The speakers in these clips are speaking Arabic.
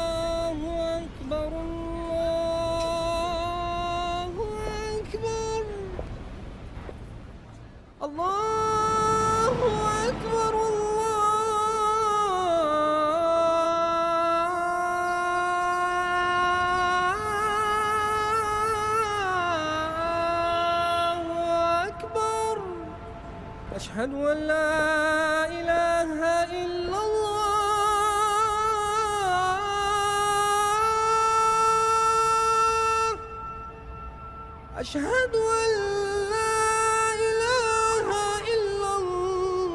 الله أكبر الله أكبر الله أكبر الله أكبر أشهد أن لا إله إلا الله أشهد أن لا إله إلا الله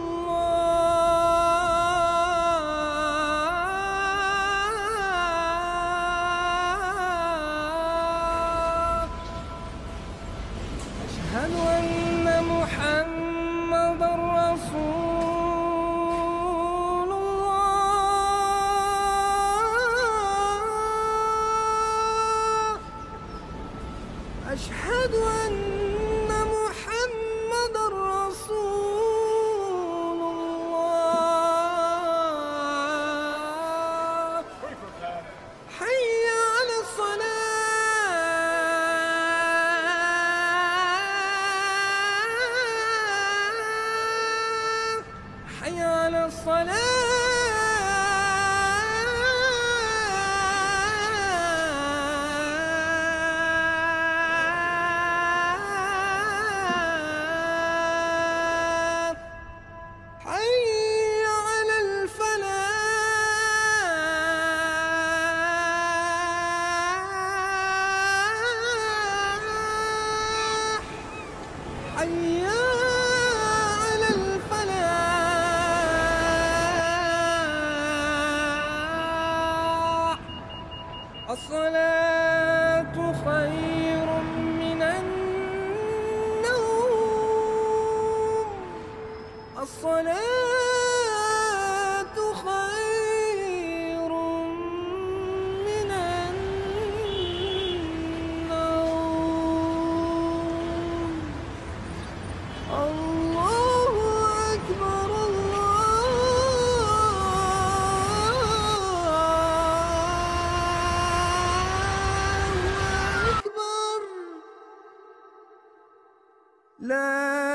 أشهد أن محمدًا رسول الله أشهد أن محمدًا رسول الله حي على الصلاة حي على الصلاة حي على الفلاح حي على الفلاح الصلاة خير من النوم الصلاة خير من النوم الله أكبر الله أكبر لا